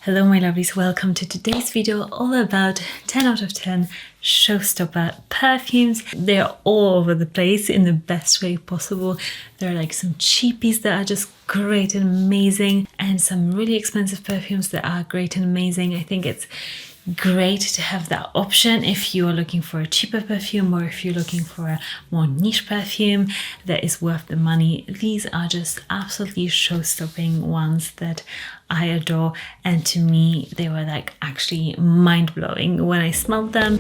Hello my lovelies, welcome to today's video all about 10 out of 10 showstopper perfumes. They're all over the place in the best way possible. There are like some cheapies that are just great and amazing and some really expensive perfumes that are great and amazing. I think it's great to have that option if you are looking for a cheaper perfume or if you're looking for a more niche perfume that is worth the money. These are just absolutely show-stopping ones that I adore, and to me they were like actually mind-blowing when I smelled them.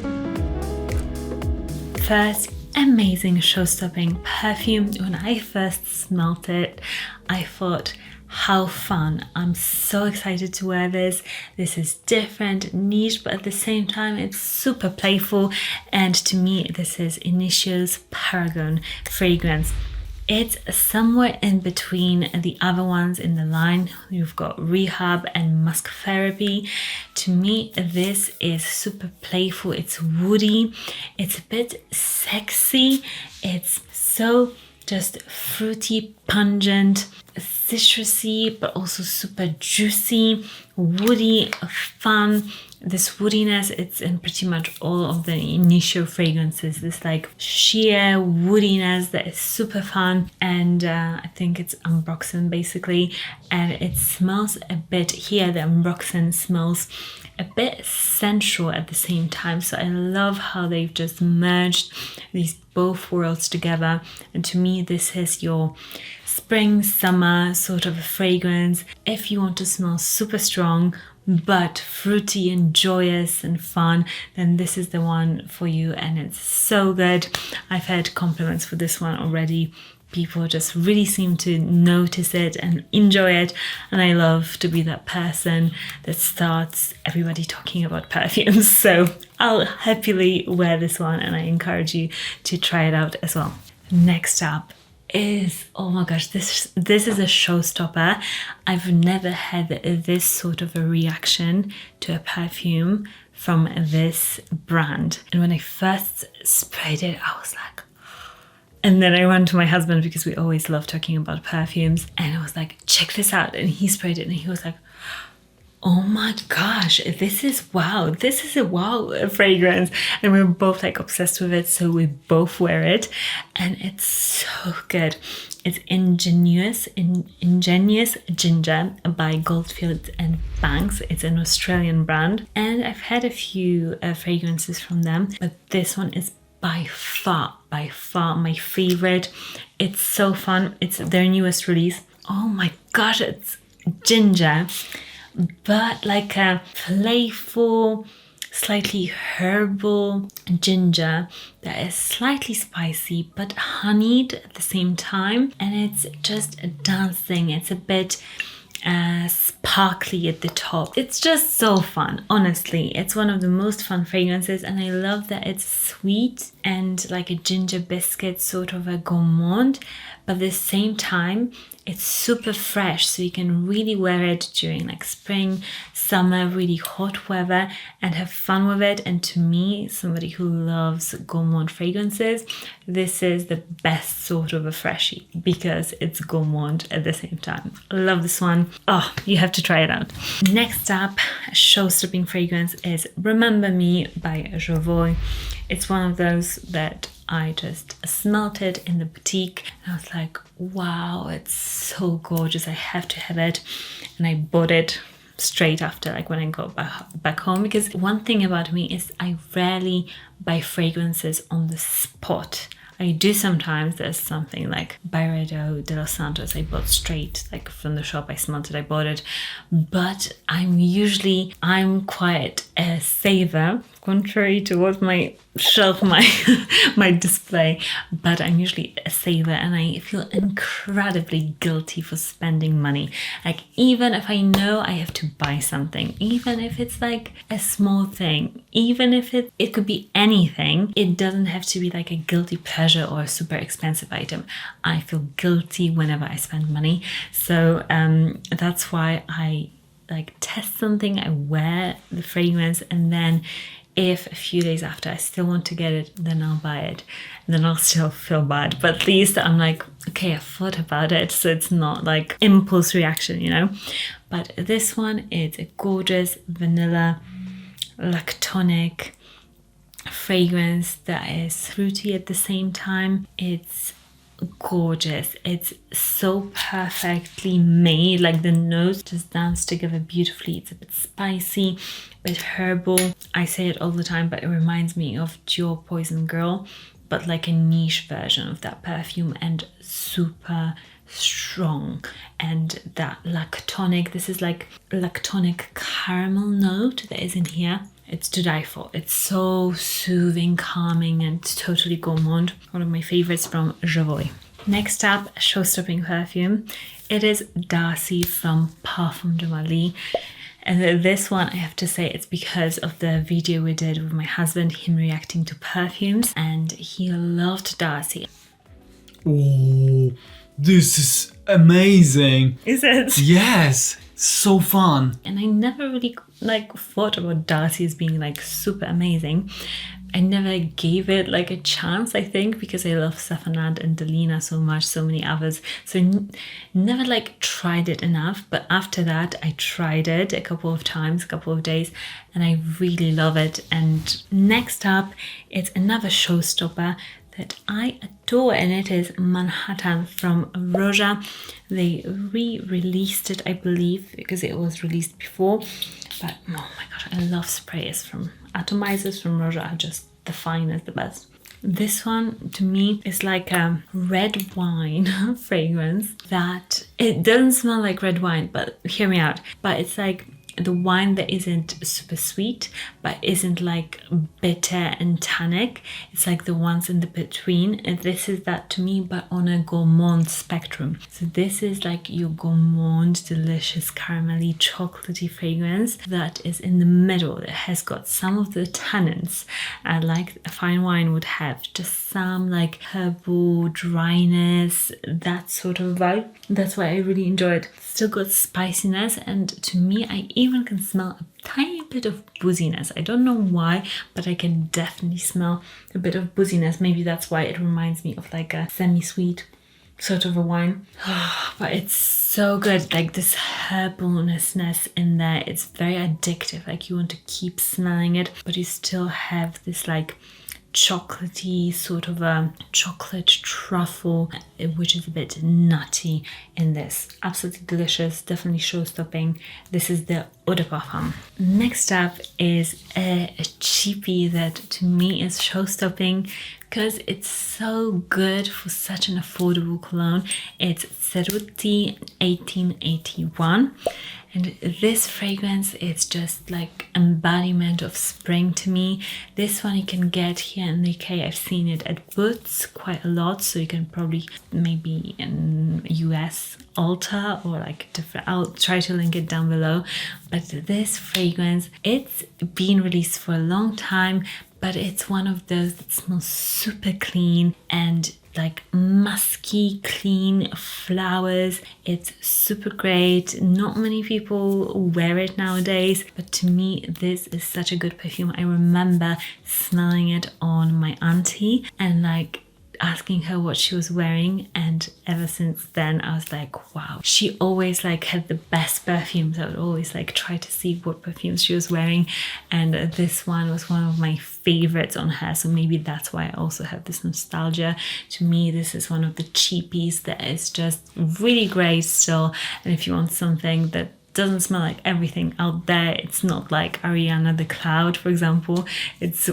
First amazing show-stopping perfume. When I first smelled it, I thought, how fun. I'm so excited to wear this. This is different, niche, but at the same time it's super playful, and to me this is Initio's Paragon fragrance. It's somewhere in between the other ones in the line. You've got Rehab and Musk Therapy. To me, this is super playful. It's woody. It's a bit sexy. It's so just fruity, pungent, citrusy, but also super juicy, woody, fun. This woodiness, it's in pretty much all of the Initio fragrances. This like sheer woodiness that is super fun, and I think it's Ambroxan basically, and it smells a bit here. The Ambroxan smells a bit sensual at the same time, so I love how they've just merged these both worlds together. And to me, this is your spring summer sort of a fragrance. If you want to smell super strong but fruity and joyous and fun, then this is the one for you, and it's so good. I've had compliments for this one already. People just really seem to notice it and enjoy it, and I love to be that person that starts everybody talking about perfumes. So I'll happily wear this one, and I encourage you to try it out as well. Next up is, oh my gosh, this is a showstopper. I've never had this sort of a reaction to a perfume from this brand, and when I first sprayed it I was like, and then I went to my husband because we always love talking about perfumes, and I was like, check this out, and he sprayed it and he was like, oh my gosh, this is wow, this is a wow fragrance. And we're both like obsessed with it, so we both wear it, and it's so good. It's Ingenious Ginger by Goldfields&Banks. It's an Australian brand, and I've had a few fragrances from them, but this one is by far my favorite. It's so fun. It's their newest release. Oh my gosh, it's ginger, but like a playful, slightly herbal ginger that is slightly spicy but honeyed at the same time, and it's just dancing. It's a bit sparkly at the top. It's just so fun. Honestly, it's one of the most fun fragrances, and I love that it's sweet and like a ginger biscuit, sort of a gourmand, but at the same time it's super fresh, so you can really wear it during like spring, summer, really hot weather and have fun with it. And to me, somebody who loves gourmand fragrances, this is the best sort of a freshie because it's gourmand at the same time. I love this one. Oh, you have to try it out. Next up, show-stopping fragrance is Remember Me by Javoy. It's one of those that I just smelt it in the boutique and I was like, wow, it's so gorgeous, I have to have it. And I bought it straight after, like when I got back home, because one thing about me is I rarely buy fragrances on the spot. I do sometimes. There's something like Byredo de los Santos I bought straight like from the shop. I smelled it, I bought it, but I'm quite a saver, contrary to what my shelf might display, but I'm usually a saver, and I feel incredibly guilty for spending money. Like, even if I know I have to buy something, even if it's like a small thing, even if it could be anything, it doesn't have to be like a guilty pleasure or a super expensive item. I feel guilty whenever I spend money, so that's why I like test something, I wear the fragrance, and then if a few days after I still want to get it, then I'll buy it. And then I'll still feel bad. But at least I'm like, okay, I thought about it. So it's not like impulse reaction, you know? but this one is a gorgeous vanilla lactonic fragrance that is fruity at the same time. It's gorgeous. It's so perfectly made, like the notes just dance together beautifully. It's a bit spicy, a bit herbal. I say it all the time, but it reminds me of Dior Poison Girl, but like a niche version of that perfume, and super strong. And that lactonic, this is like lactonic caramel note that is in here. It's to die for. It's so soothing, calming, and totally gourmand. One of my favorites from Javoy. Next up, show-stopping perfume. It is Darcy from Parfums de Marly. And this one, I have to say, it's because of the video we did with my husband, him reacting to perfumes, and he loved Darcy. Oh, this is amazing. Is it? Yes, so fun. And I never really thought about Darcy as being like super amazing. I never gave it like a chance, I think, because I love Safanad and Delina so much, so many others. So never like tried it enough. But after that, I tried it a couple of times, a couple of days, and I really love it. And next up, it's another showstopper that I adore, and it is Manhattan from Roja. They re-released it, I believe, because it was released before. But oh my gosh, I love sprays from atomizers from Roja, are just the finest, the best. This one to me is like a red wine fragrance that it doesn't smell like red wine, but hear me out. But it's like the wine that isn't super sweet, but isn't like bitter and tannic. It's like the ones in the between. And this is that to me, but on a gourmand spectrum. So this is like your gourmand, delicious, caramelly, chocolatey fragrance that is in the middle. It has got some of the tannins, like a fine wine would have. Just some like herbal dryness, that sort of vibe. That's why I really enjoy it. Still got spiciness, and to me, I even can smell a tiny bit of booziness. I don't know why, but I can definitely smell a bit of booziness. Maybe that's why it reminds me of like a semi-sweet sort of a wine. But it's so good, like this herbalness in there. It's very addictive, like you want to keep smelling it, but you still have this like chocolatey sort of a chocolate truffle, which is a bit nutty in this. Absolutely delicious, definitely show-stopping. This is the Eau de Parfum. Next up is a cheapie that to me is show-stopping because it's so good for such an affordable cologne. It's Cerruti 1881. And this fragrance is just like embodiment of spring to me. This one you can get here in the UK. I've seen it at Boots quite a lot, so you can probably maybe in US Ulta or like different. I'll try to link it down below. But this fragrance, it's been released for a long time, but it's one of those that smells super clean and like musky, clean flowers. It's super great. Not many people wear it nowadays, but to me, this is such a good perfume. I remember smelling it on my auntie and like asking her what she was wearing, and ever since then I was like, wow. She always like had the best perfumes. I would always like try to see what perfumes she was wearing, and this one was one of my favorites on her, so maybe that's why I also have this nostalgia. To me, this is one of the cheapies that is just really great still, and if you want something that doesn't smell like everything out there, it's not like Ariana the Cloud, for example. It's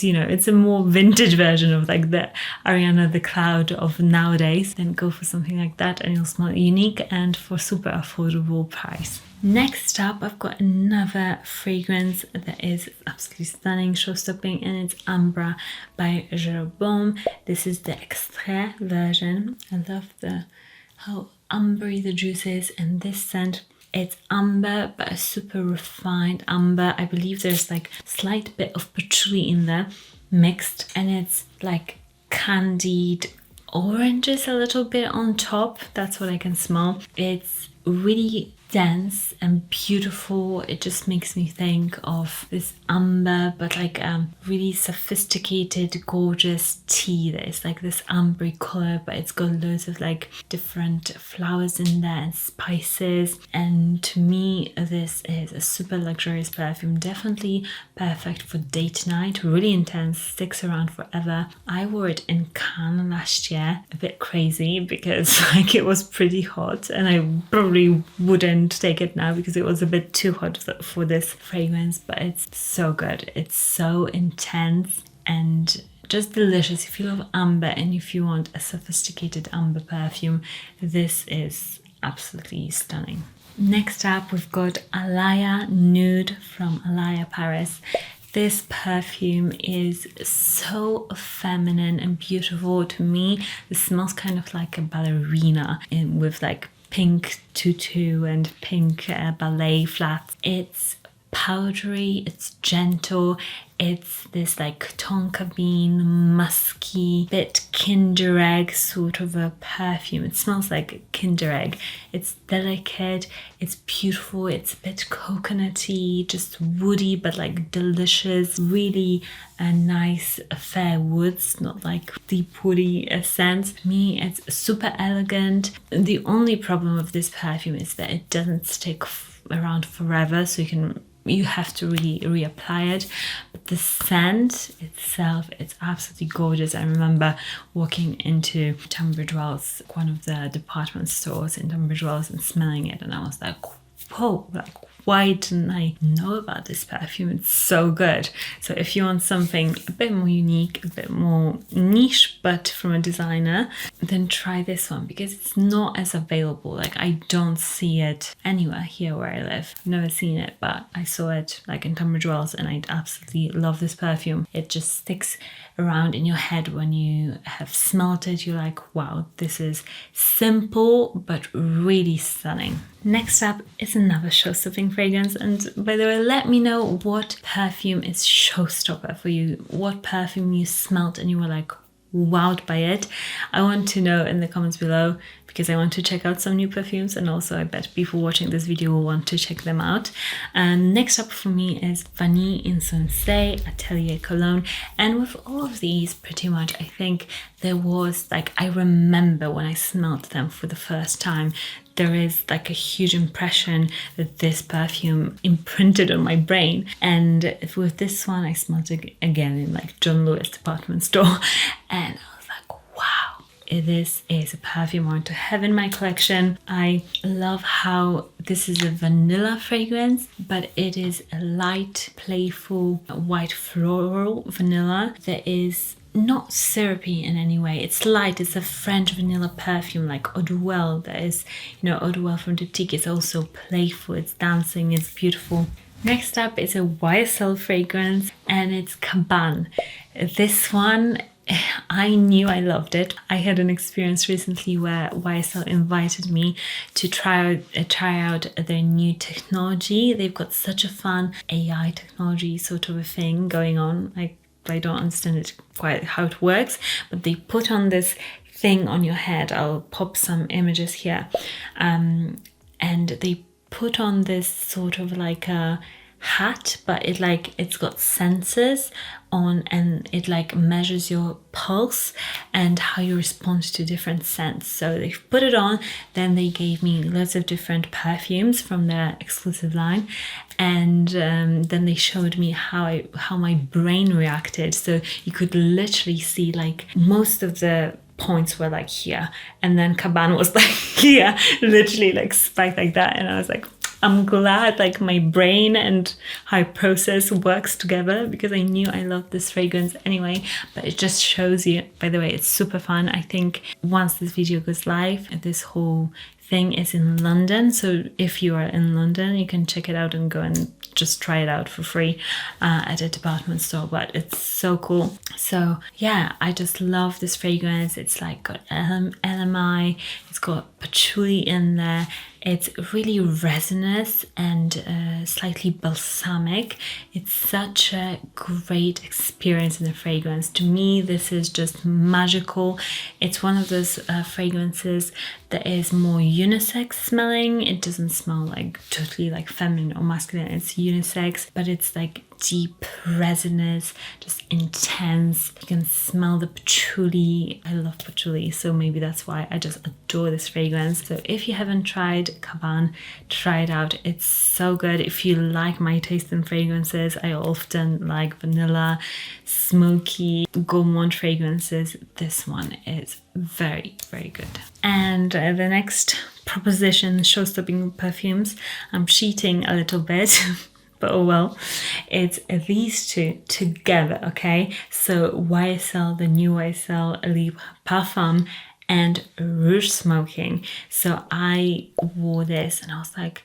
you know, it's a more vintage version of like the Ariana the Cloud of nowadays. Then go for something like that and you'll smell unique and for super affordable price. Next up, I've got another fragrance that is absolutely stunning, show-stopping, and it's Ambra by Jeroboam. This is the extrait version. I love how ambery the juice is, and this scent, it's amber, but a super refined amber. I believe there's like a slight bit of patchouli in there mixed, and it's like candied oranges a little bit on top. That's what I can smell. It's really dense and beautiful. It just makes me think of this amber, but like really sophisticated, gorgeous tea that is like this amber color, but it's got loads of like different flowers in there and spices. And to me, this is a super luxurious perfume, definitely perfect for date night, really intense, sticks around forever. I wore it in Cannes last year, a bit crazy because like it was pretty hot, and I probably wouldn't take it now because it was a bit too hot for this fragrance, but it's so good. It's so intense and just delicious. If you love amber and if you want a sophisticated amber perfume, this is absolutely stunning. Next up, we've got Alaya Nuit from Alaya Paris. This perfume is so feminine and beautiful to me. It smells kind of like a ballerina with like pink tutu and pink ballet flats. It's powdery, it's gentle, it's this like tonka bean, musky, bit Kinder Egg sort of a perfume. It smells like Kinder Egg. It's delicate, it's beautiful, it's a bit coconutty, just woody but like delicious, really a nice fair woods, not like deep woody scent. To me, it's super elegant. The only problem with this perfume is that it doesn't stick around forever, so you have to really reapply it. But the scent itself, it's absolutely gorgeous. I remember walking into Tunbridge Wells, one of the department stores in Tunbridge Wells, and smelling it, and I was like, whoa, like why didn't I know about this perfume? It's so good. So if you want something a bit more unique, a bit more niche, but from a designer, then try this one because it's not as available. Like I don't see it anywhere here where I live. I've never seen it, but I saw it like in Tunbridge Wells, and I absolutely love this perfume. It just sticks around in your head when you have smelt it. You're like, wow, this is simple but really stunning. Next up is another show-stopping fragrance, and by the way, let me know what perfume is showstopper for you. What perfume you smelt and you were like wowed by it. I want to know in the comments below because I want to check out some new perfumes, and also I bet people watching this video will want to check them out. And next up for me is Vanille in Sensei, Atelier Cologne. And with all of these, pretty much, I think there was like, I remember when I smelled them for the first time, there is like a huge impression that this perfume imprinted on my brain. And with this one, I smelled it again in like John Lewis department store, and I was like, wow, this is a perfume I want to have in my collection. I love how this is a vanilla fragrance, but it is a light, playful, white floral vanilla that is not syrupy in any way. It's light. It's a French vanilla perfume like Eau de Well. That is, you know, Eau de Well from Diptyque is also playful. It's dancing. It's beautiful. Next up is a YSL fragrance, and it's Cabana. This one, I knew I loved it. I had an experience recently where YSL invited me to try out their new technology. They've got such a fun AI technology sort of a thing going on. Like, I don't understand it quite how it works, but they put on this thing on your head. I'll pop some images here. And they put on this sort of like a hat, but it's got sensors on, and it like measures your pulse and how you respond to different scents. So they put it on, then they gave me lots of different perfumes from their exclusive line, and then they showed me how my brain reacted. So you could literally see like most of the points were like here, and then Cabana was like here, literally like spiked like that, and I was like, I'm glad like my brain and how I process works together, because I knew I loved this fragrance anyway. But it just shows you, by the way, it's super fun. I think once this video goes live, this whole thing is in London, so if you are in London, you can check it out and go and just try it out for free at a department store. But it's so cool. So yeah, I just love this fragrance. It's like got LMI, it's got patchouli in there, It's really resinous and slightly balsamic. It's such a great experience in the fragrance. To me, this is just magical. It's one of those fragrances that is more unisex smelling. It doesn't smell like totally like feminine or masculine. It's unisex, but it's like deep, resinous, just intense. You can smell the patchouli. I love patchouli, so maybe that's why I just adore this fragrance. So if you haven't tried Cabana, try it out. It's so good. If you like my taste in fragrances, I often like vanilla, smoky, gourmand fragrances. This one is very, very good. And the next proposition, show-stopping perfumes. I'm cheating a little bit. But oh well, it's these two together, okay? So YSL, the new YSL Libre Parfum and Rouge Smoking. So I wore this and I was like,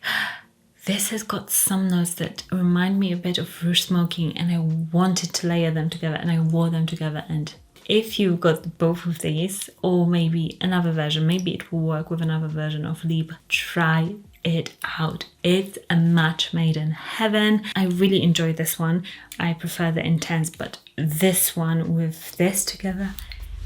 this has got some notes that remind me a bit of Rouge Smoking, and I wanted to layer them together, and I wore them together. And if you've got both of these, or maybe another version, maybe it will work with another version of Libre, try it out. It's a match made in heaven. I really enjoyed this one. I prefer the intense, but this one with this together,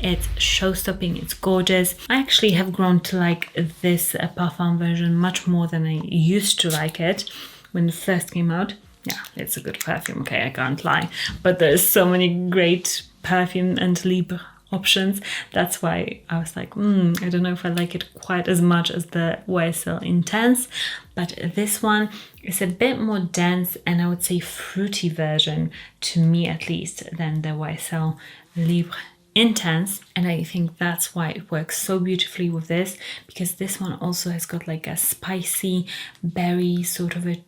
it's show-stopping, it's gorgeous. I actually have grown to like this parfum version much more than I used to like it when it first came out. Yeah, it's a good perfume, okay, I can't lie. But there's so many great perfume and Libre options. That's why I was like, I don't know if I like it quite as much as the YSL Intense, but this one is a bit more dense and I would say fruity version, to me at least, than the YSL Libre Intense. And I think that's why it works so beautifully with this, because this one also has got like a spicy berry, sort of a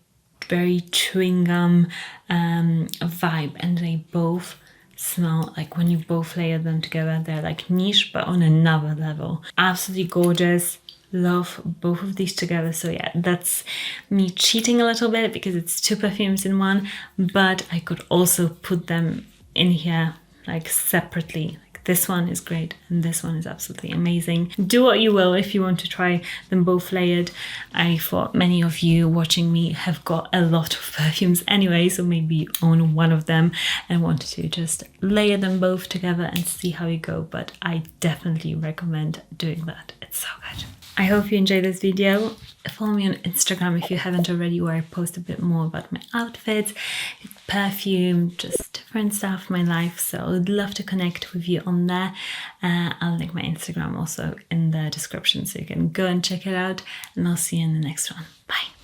very chewing gum vibe, and they both smell like, when you both layer them together, they're like niche but on another level. Absolutely gorgeous. Love both of these together. So yeah, that's me cheating a little bit because it's two perfumes in one, but I could also put them in here like separately. This one is great and this one is absolutely amazing. Do what you will if you want to try them both layered. I thought many of you watching me have got a lot of perfumes anyway, so maybe you own one of them and want to just layer them both together and see how you go. But I definitely recommend doing that. It's so good. I hope you enjoyed this video. Follow me on Instagram if you haven't already, where I post a bit more about my outfits, perfume, just different stuff in my life. So I would love to connect with you on there. I'll link my Instagram also in the description so you can go and check it out, and I'll see you in the next one. Bye.